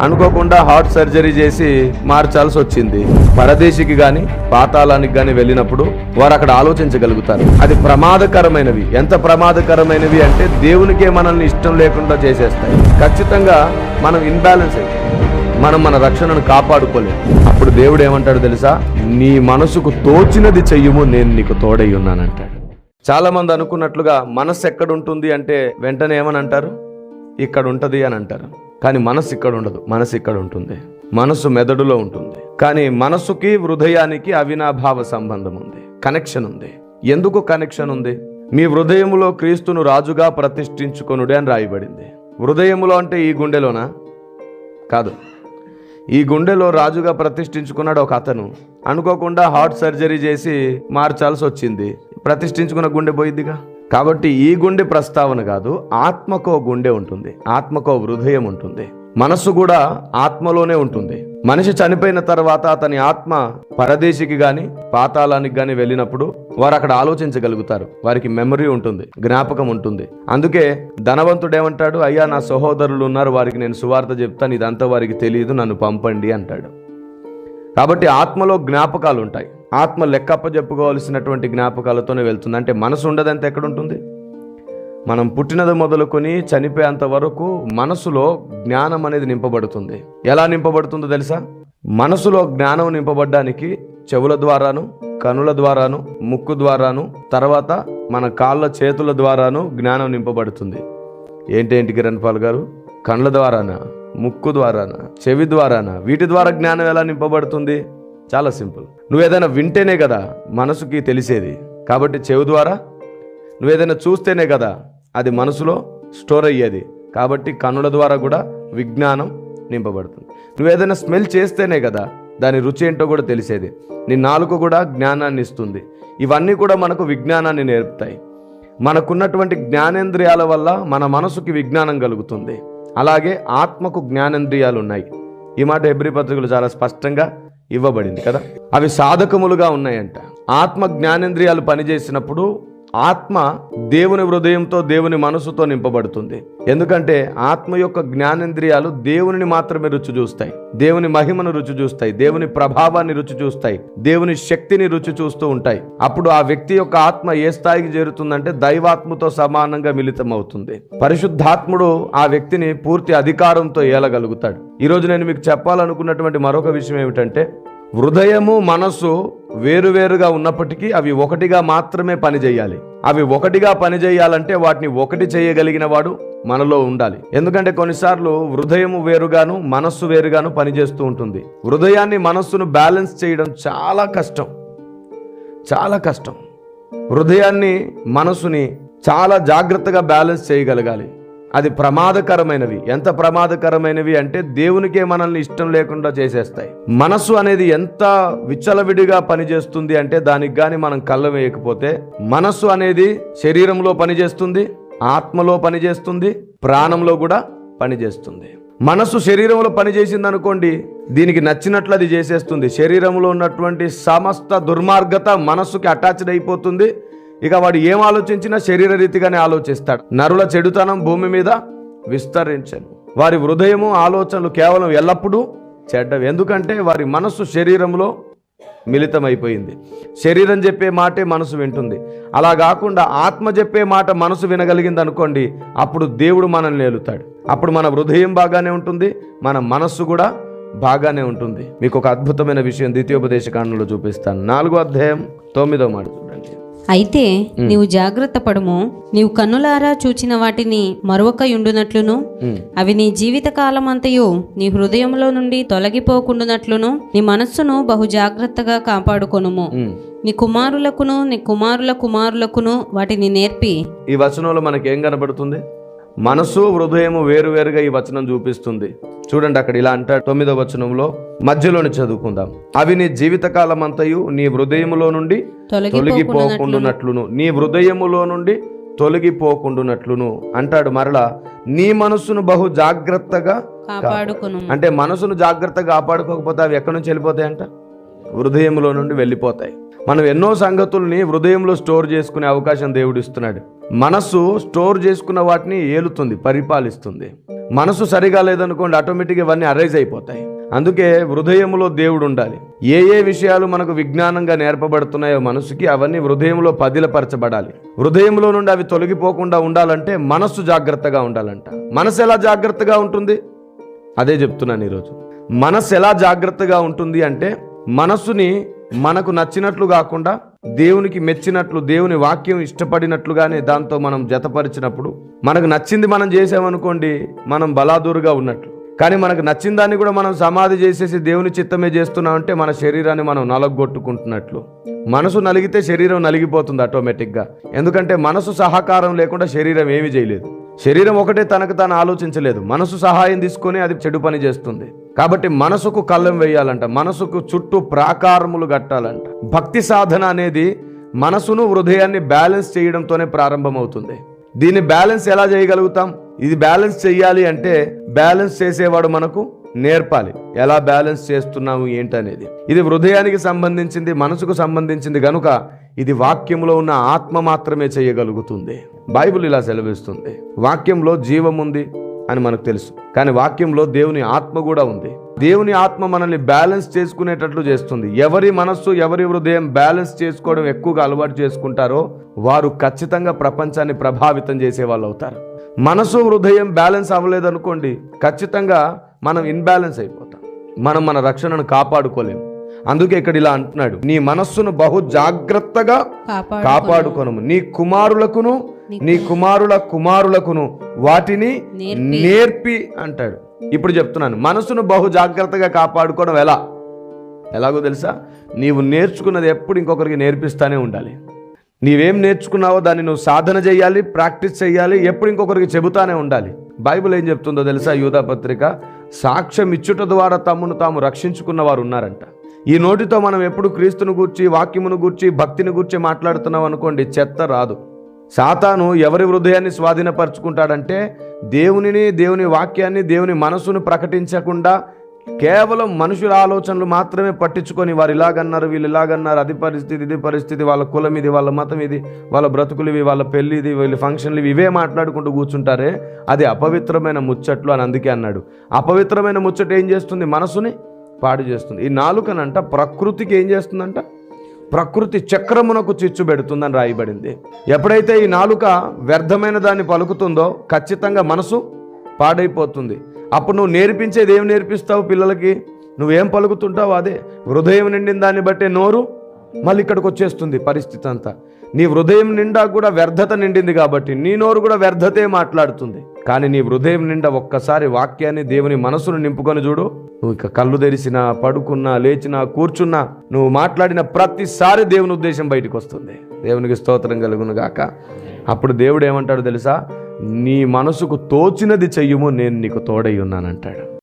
అనుకోకుండా heart surgery చేసి మార్చాల్సి వచ్చింది. పరదేశికి గాని పాతాళానికి గాని వెళ్ళినప్పుడు వారు అక్కడ ఆలోచించగలుగుతారు. అది ప్రమాదకరమైనవి. ఎంత ప్రమాదకరమైనవి అంటే దేవునికే మనల్ని ఇష్టం లేకుండా చేసేస్తాయి. ఖచ్చితంగా మనం ఇన్బ్యాలెన్స్ అయితే మనం మన రక్షణను కాపాడుకోలేము. అప్పుడు దేవుడు ఏమంటాడు తెలుసా? నీ మనసుకు తోచినది చెయ్యుము, నేను నీకు తోడై ఉన్నానంటాడు. చాలా మంది అనుకున్నట్లుగా మనస్సు ఎక్కడ ఉంటుంది అంటే వెంటనే ఏమని అంటారు? ఇక్కడ ఉంటది అని అంటారు. కానీ మనసు ఇక్కడ ఉండదు. మనసు ఇక్కడ ఉంటుంది. మనసు మెదడులో ఉంటుంది. కానీ మనసుకి హృదయానికి అవినాభావ సంబంధం ఉంది, కనెక్షన్ ఉంది. ఎందుకు కనెక్షన్ ఉంది? మీ హృదయములో క్రీస్తును రాజుగా ప్రతిష్ఠించుకొనుడి అని రాయబడింది. హృదయములో అంటే ఈ గుండెలోనా? కాదు. ఈ గుండెలో రాజుగా ప్రతిష్ఠించుకున్నాడు ఒక అతను. అనుకోకుండా హార్ట్ సర్జరీ చేసి మార్చాల్సి వచ్చింది. ప్రతిష్ఠించుకున్న గుండె పోయిద్దిగా. కాబట్టి ఈ గుండె ప్రస్తావన కాదు. ఆత్మకో గుండె ఉంటుంది, ఆత్మకో హృదయం ఉంటుంది. మనస్సు కూడా ఆత్మలోనే ఉంటుంది. మనిషి చనిపోయిన తర్వాత అతని ఆత్మ పరదేశికి గాని పాతాళానికి గాని వెళ్ళినప్పుడు వారు అక్కడ ఆలోచించగలుగుతారు. వారికి మెమరీ ఉంటుంది, జ్ఞాపకం ఉంటుంది. అందుకే ధనవంతుడు ఏమంటాడు? అయ్యా, నా సహోదరులు ఉన్నారు, వారికి నేను సువార్త చెప్తాను, ఇదంతా వారికి తెలియదు, నన్ను పంపండి అంటాడు. కాబట్టి ఆత్మలో జ్ఞాపకాలు ఉంటాయి. ఆత్మ లెక్కప్ప చెప్పుకోవాల్సినటువంటి జ్ఞాపకాలతోనే వెళ్తుంది. అంటే మనసు ఉండదంత ఎక్కడుంటుంది? మనం పుట్టినది మొదలుకొని చనిపోయేంత వరకు మనసులో జ్ఞానం అనేది నింపబడుతుంది. ఎలా నింపబడుతుందో తెలుసా? మనసులో జ్ఞానం నింపబడ్డానికి చెవుల ద్వారాను, కనుల ద్వారాను, ముక్కు ద్వారాను, తర్వాత మన కాళ్ళ చేతుల ద్వారాను జ్ఞానం నింపబడుతుంది. ఏంటి కిరణ్ పాల్ గారు? కళ్ళ ద్వారానా, ముక్కు ద్వారానా, చెవి ద్వారానా? వీటి ద్వారా జ్ఞానం ఎలా నింపబడుతుంది? చాలా సింపుల్. నువ్వేదైనా వింటేనే కదా మనసుకి తెలిసేది. కాబట్టి చెవి ద్వారా నువ్వేదైనా చూస్తేనే కదా అది మనసులో స్టోర్ అయ్యేది. కాబట్టి కన్నుల ద్వారా కూడా విజ్ఞానం నింపబడుతుంది. నువ్వేదైనా స్మెల్ చేస్తేనే కదా దాని రుచి ఏంటో కూడా తెలిసేది. నీ నాలుక కూడా జ్ఞానాన్ని ఇస్తుంది. ఇవన్నీ కూడా మనకు విజ్ఞానాన్ని నేర్పుతాయి. మనకున్నటువంటి జ్ఞానేంద్రియాల వల్ల మన మనసుకి విజ్ఞానం కలుగుతుంది. అలాగే ఆత్మకు జ్ఞానేంద్రియాలు ఉన్నాయి. ఈ మాట హెబ్రీ పత్రికలు చాలా స్పష్టంగా ఇవ్వబడింది కదా. అవి సాధకములుగా ఉన్నాయంట. ఆత్మ జ్ఞానేంద్రియాలు పనిచేసినప్పుడు ఆత్మ దేవుని హృదయంతో, దేవుని మనసుతో నింపబడుతుంది. ఎందుకంటే ఆత్మ యొక్క జ్ఞానేంద్రియాలు దేవునిని మాత్రమే రుచి చూస్తాయి, దేవుని మహిమను రుచి చూస్తాయి, దేవుని ప్రభావాన్ని రుచి చూస్తాయి, దేవుని శక్తిని రుచి చూస్తూ ఉంటాయి. అప్పుడు ఆ వ్యక్తి యొక్క ఆత్మ ఏ స్థాయికి చేరుతుందంటే దైవాత్మతో సమానంగా మిళితం అవుతుంది. పరిశుద్ధాత్ముడు ఆ వ్యక్తిని పూర్తి అధికారంతో ఏలగలుగుతాడు. ఈరోజు నేను మీకు చెప్పాలనుకున్నటువంటి మరొక విషయం ఏమిటంటే, హృదయము మనస్సు వేరువేరుగా ఉన్నప్పటికీ అవి ఒకటిగా మాత్రమే పనిచేయాలి. అవి ఒకటిగా పనిచేయాలంటే వాటిని ఒకటి చేయగలిగిన వాడు మనలో ఉండాలి. ఎందుకంటే కొన్నిసార్లు హృదయము వేరుగాను మనస్సు వేరుగాను పనిచేస్తూ ఉంటుంది. హృదయాన్ని మనస్సును బ్యాలెన్స్ చేయడం చాలా కష్టం, చాలా కష్టం. హృదయాన్ని మనస్సుని చాలా జాగ్రత్తగా బ్యాలెన్స్ చేయగలగాలి. అది ప్రమాదకరమైనవి. ఎంత ప్రమాదకరమైనవి అంటే దేవునికే మనల్ని ఇష్టం లేకుండా చేసేస్తాయి. మనస్సు అనేది ఎంత విచ్చలవిడిగా పనిచేస్తుంది అంటే దానికి గాని మనం కళ్ళ వేయకపోతే, మనస్సు అనేది శరీరంలో పనిచేస్తుంది, ఆత్మలో పనిచేస్తుంది, ప్రాణంలో కూడా పనిచేస్తుంది. మనస్సు శరీరంలో పనిచేసింది అనుకోండి, దీనికి నచ్చినట్లు అది చేసేస్తుంది. శరీరంలో ఉన్నటువంటి సమస్త దుర్మార్గత మనస్సుకి అటాచ్డ్ అయిపోతుంది. ఇక వాడు ఏం ఆలోచించినా శరీర రీతిగానే ఆలోచిస్తాడు. నరుల చెడుతనం భూమి మీద విస్తరించను. వారి హృదయము ఆలోచనలు కేవలం ఎల్లప్పుడూ చెడ్డవి. ఎందుకంటే వారి మనస్సు శరీరంలో మిళితమైపోయింది. శరీరం చెప్పే మాటే మనసు వింటుంది. అలా కాకుండా ఆత్మ చెప్పే మాట మనసు వినగలిగింది అనుకోండి, అప్పుడు దేవుడు మనల్ని ఏలుతాడు. అప్పుడు మన హృదయం బాగానే ఉంటుంది, మన మనస్సు కూడా బాగానే ఉంటుంది. మీకు ఒక అద్భుతమైన విషయం ద్వితీయోపదేశ కాండంలో చూపిస్తాను. 4వ అధ్యాయం 9వ మాట చూడండి. అయితే నీవు జాగ్రత్త పడుము, నీవు కన్నులారా చూచిన వాటిని మరొకయుండునట్లును, అవి నీ జీవిత కాలమంతయు నీ హృదయంలో నుండి తొలగిపోకుండునట్లును నీ మనస్సును బహు జాగ్రత్తగా కాపాడుకొనుము. నీ కుమారులకును నీ కుమారుల కుమారులకును వాటిని నేర్పి. ఈ వచనంలో మనకి ఏం కనబడుతుంది? మనసు హృదయము వేరువేరుగా ఈ వచనం చూపిస్తుంది. చూడండి, అక్కడ ఇలా అంటాడు 9వ వచనంలో, మధ్యలోని చదువుకుందాం. అవి నీ జీవితకాలం అంతయు నీ హృదయములో నుండి తొలగిపోకుండునట్లును, నీ హృదయములో నుండి తొలగిపోకుండునట్లును అంటాడు. మరలా నీ మనస్సును బహు జాగ్రత్తగా కాపాడుకొను. అంటే మనసును జాగ్రత్తగా కాపాడుకోకపోతే అవి ఎక్కడి నుంచి వెళ్ళిపోతాయంట? హృదయంలో నుండి వెళ్ళిపోతాయి. మనం ఎన్నో సంగతుల్ని హృదయంలో స్టోర్ చేసుకునే అవకాశం దేవుడు ఇస్తున్నాడు. మనస్సు స్టోర్ చేసుకున్న వాటిని ఏలుతుంది, పరిపాలిస్తుంది. మనసు సరిగా లేదనుకోండి, ఆటోమేటిక్గా ఇవన్నీ అరైజ్ అయిపోతాయి. అందుకే హృదయంలో దేవుడు ఉండాలి. ఏ ఏ విషయాలు మనకు విజ్ఞానంగా నేర్పబడుతున్నాయో మనసుకి, అవన్నీ హృదయంలో పదిలపరచబడాలి. హృదయంలో నుండి అవి తొలగిపోకుండా ఉండాలంటే మనస్సు జాగ్రత్తగా ఉండాలంట. మనసు ఎలా జాగ్రత్తగా ఉంటుంది? అదే చెప్తున్నాను ఈరోజు. మనసు ఎలా జాగ్రత్తగా ఉంటుంది అంటే, మనస్సుని మనకు నచ్చినట్లు కాకుండా దేవునికి మెచ్చినట్లు, దేవుని వాక్యం ఇష్టపడినట్లుగానే దాంతో మనం జతపరిచినప్పుడు, మనకు నచ్చింది మనం చేసామనుకోండి, మనం బలాదూరుగా ఉన్నట్లు. కానీ మనకు నచ్చిన దాన్ని కూడా మనం సమాధి చేసేసి దేవుని చిత్తమే చేస్తున్నామంటే మన శరీరాన్ని మనం నలగొట్టుకుంటున్నట్లు. మనసు నలిగితే శరీరం నలిగిపోతుంది ఆటోమేటిక్గా. ఎందుకంటే మనసు సహకారం లేకుండా శరీరం ఏమీ చేయలేదు. శరీరం ఒకటే తనకు తాను ఆలోచించలేదు, మనసు సహాయం తీసుకొని అది చెడు పని చేస్తుంది. కాబట్టి మనసుకు కళ్ళెం వేయాలంట, మనసుకు చుట్టూ ప్రాకారములు కట్టాలంట. భక్తి సాధన అనేది మనసును హృదయాన్ని బ్యాలెన్స్ చేయడంతోనే ప్రారంభమవుతుంది. దీన్ని బ్యాలెన్స్ ఎలా చేయగలుగుతాం? ఇది బ్యాలెన్స్ చెయ్యాలి అంటే బ్యాలెన్స్ చేసేవాడు మనకు నేర్పాలి, ఎలా బ్యాలెన్స్ చేస్తున్నాము ఏంటనేది. ఇది హృదయానికి సంబంధించింది, మనసుకు సంబంధించింది కనుక ఇది వాక్యంలో ఉన్న ఆత్మ మాత్రమే చేయగలుగుతుంది. బైబిల్ ఇలా సెలవిస్తుంది. వాక్యంలో జీవం ఉంది అని మనకు తెలుసు, కానీ వాక్యంలో దేవుని ఆత్మ కూడా ఉంది. దేవుని ఆత్మ మనల్ని బ్యాలెన్స్ చేసుకునేటట్లు చేస్తుంది. ఎవరి మనస్సు, ఎవరి హృదయం బ్యాలెన్స్ చేసుకోవడం ఎక్కువగా అలవాటు చేసుకుంటారో వారు ఖచ్చితంగా ప్రపంచాన్ని ప్రభావితం చేసే వాళ్ళు అవుతారు. మనసు హృదయం బ్యాలెన్స్ అవ్వలేదనుకోండి, ఖచ్చితంగా మనం ఇన్బ్యాలెన్స్ అయిపోతాం. మనం మన రక్షణను కాపాడుకోలేము. అందుకే ఇక్కడ ఇలా అంటున్నాడు, నీ మనస్సును బహు జాగ్రత్తగా కాపాడుకొనుము, నీ కుమారులకును నీ కుమారుల కుమారులకును వాటిని నేర్పి అంటాడు. ఇప్పుడు చెప్తున్నాను, మనసును బహు జాగ్రత్తగా కాపాడుకోవడం ఎలాగో తెలుసా? నీవు నేర్చుకున్నది ఎప్పుడు ఇంకొకరికి నేర్పిస్తానే ఉండాలి. నీవేం నేర్చుకున్నావో దాన్ని నువ్వు సాధన చేయాలి, ప్రాక్టీస్ చేయాలి, ఎప్పుడు ఇంకొకరికి చెబుతానే ఉండాలి. బైబిల్ ఏం చెప్తుందో తెలుసా? యూదా పత్రిక, సాక్ష్యం ఇచ్చుట ద్వారా తమను తాము రక్షించుకున్న వారు ఉన్నారంట. ఈ నోటితో మనం ఎప్పుడు క్రీస్తును గూర్చి, వాక్యమును గూర్చి, భక్తిని గూర్చి మాట్లాడుతున్నాం అనుకోండి, చెత్త రాదు. సాతాను ఎవరి హృదయాన్ని స్వాధీనపరుచుకుంటాడంటే, దేవునిని, దేవుని వాక్యాన్ని, దేవుని మనసును ప్రకటించకుండా కేవలం మనుషుల ఆలోచనలు మాత్రమే పట్టించుకొని, వారు ఇలాగన్నారు, వీళ్ళు ఇలాగన్నారు, అది పరిస్థితి, ఇది పరిస్థితి, వాళ్ళ కులం ఇది, వాళ్ళ మతం ఇది, వాళ్ళ బ్రతుకులు ఇవి, వాళ్ళ పెళ్ళి ఇది, వీళ్ళ ఫంక్షన్లు ఇవి, ఇవే మాట్లాడుకుంటూ కూర్చుంటారే, అది అపవిత్రమైన ముచ్చట్లు అని అందుకే అన్నాడు. అపవిత్రమైన ముచ్చట ఏం చేస్తుంది? మనసుని పాడు చేస్తుంది. ఈ నాలుకనంట ప్రకృతికి ఏం చేస్తుందంట? ప్రకృతి చక్రమునకు చిచ్చు పెడుతుందని రాయబడింది. ఎప్పుడైతే ఈ నాలుక వ్యర్థమైన దాన్ని పలుకుతుందో ఖచ్చితంగా మనసు పాడైపోతుంది. అప్పుడు నువ్వు నేర్పించేది ఏం నేర్పిస్తావు పిల్లలకి? నువ్వేం పలుకుతుంటావు అదే. హృదయం నిండిన దాన్ని బట్టే నోరు మళ్ళీ ఇక్కడికి వచ్చేస్తుంది పరిస్థితి అంతా. నీ హృదయం నిండా కూడా వ్యర్థత నిండింది కాబట్టి నీ నోరు కూడా వ్యర్థతే మాట్లాడుతుంది. కానీ నీ హృదయం నిండా ఒక్కసారి వాక్యాన్ని, దేవుని మనసును నింపుకొని చూడు, నువ్వు ఇక కళ్ళు తెరిచినా, పడుకున్నా, లేచినా, కూర్చున్నా, నువ్వు మాట్లాడిన ప్రతిసారి దేవుని ఉద్దేశం బయటకు వస్తుంది. దేవునికి స్తోత్రం కలుగును గాక. అప్పుడు దేవుడు ఏమంటాడు తెలుసా? నీ మనసుకు తోచినది చెయ్యుము, నేను నీకు తోడై ఉన్నానంటాడు.